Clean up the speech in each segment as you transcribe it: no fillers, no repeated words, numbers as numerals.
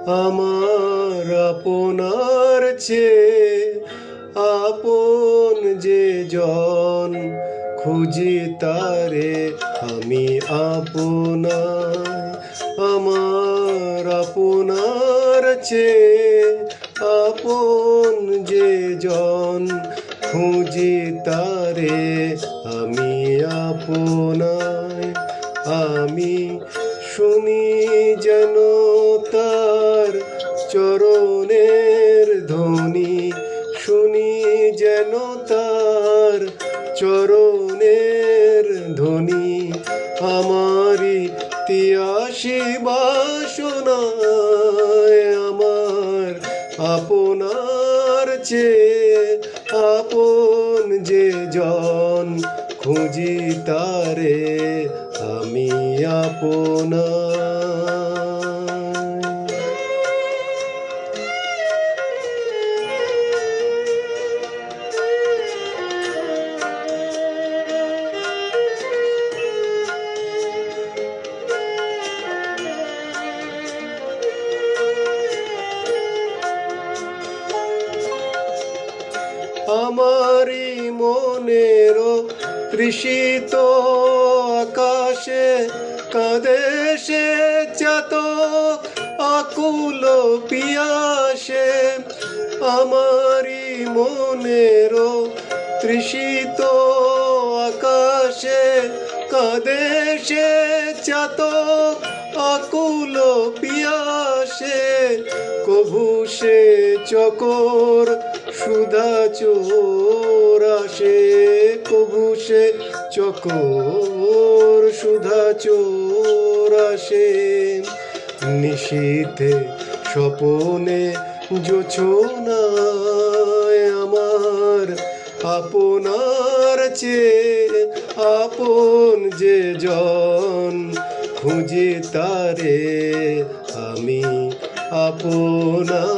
আমার আপনার চেয়ে আপন যে জন, খুঁজি তারে আমি আপনায়। আমার আপনার চেয়ে আপন যে জন, খুঁজি তারে আমি আপনায়। আমি শুনি যেন তার চরণের ধ্বনি, শুনি যেন তার চরণের ধ্বনি। আমারি তিয়াসী বাসনায় আমার আপনার চেয়ে আপন যে জন, খুঁজি তারে আমি আপনায়। আমারি মনেরও তৃষিত আকাশে কাঁদে সে চাতক আকুল পিয়াসে। আমারি মনেরও তৃষিত আকাশে কাঁদে সে চাতক আকুল পিয়াসে। কভু সে চকর সুধা চোর আসে, কভু সে চকর সুধা চোর আসে। নিশীথে স্বপনে জোছনায় আমার আপনার চেয়ে আপন যে জন, খুঁজি তারে আমি আপনায়।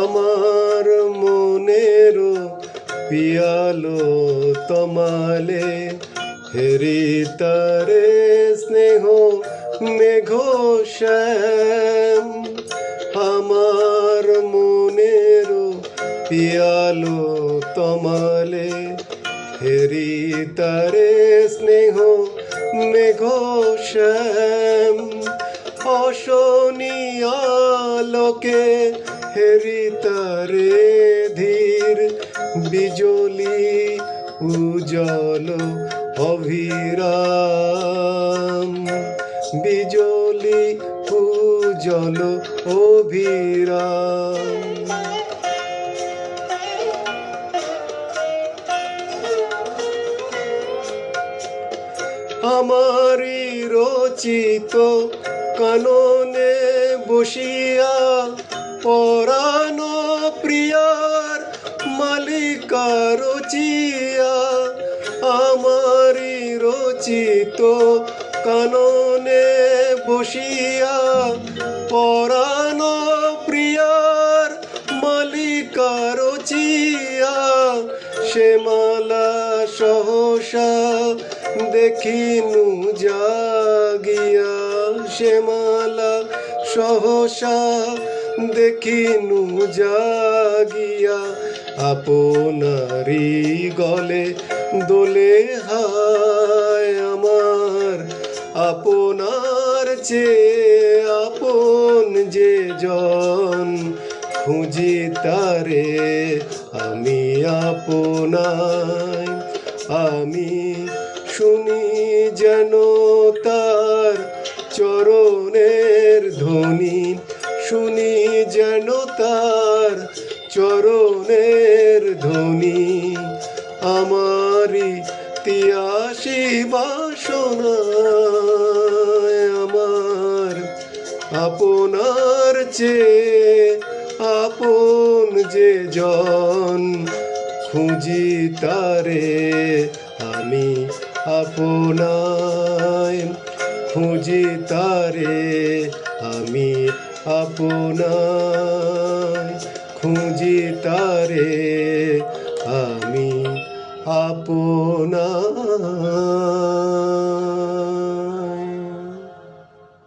আমার মনেরও পিয়ালো তমালে হেরি তারে স্নেহ মেঘ শ্যাম। আমার মনেরও পিয়ালো তমালে হেরি তারে স্নেহ মেঘ শ্যাম। অশনিয়ালোকে হেরি তারে ধীর বিজলি উজ্জ্বল অভিরাম, বিজলি উজ্জ্বল অভিরাম। আমারি রচিত কাননে বসিয়া পরাণ প্রিয়ার মালিকা রচিয়া। আমারি রচিত কাননে বসিয়া পরাণ প্রিয়ার মালিকা রচিয়া। সে মালা সহসা দেখিনু জাগিয়া, সে মালা সহসা দেখিনু জাগিয়া। আপনারি গলে দোলে হায় আমার আপনার চেয়ে আপন যে জন, খুঁজি তারে আমি আপনায়। আমি শুনি যেন তার চরণের ধ্বনি, শুনি যেন তার চরণের ধ্বনি। আমারি তিয়াসী বাসনায় আমার আপনার চেয়ে আপন যে জন, খুঁজি তারে আমি আপনায় খুঁজি তারে আমি আপনায় খুঁজি তারে আমি আপনায়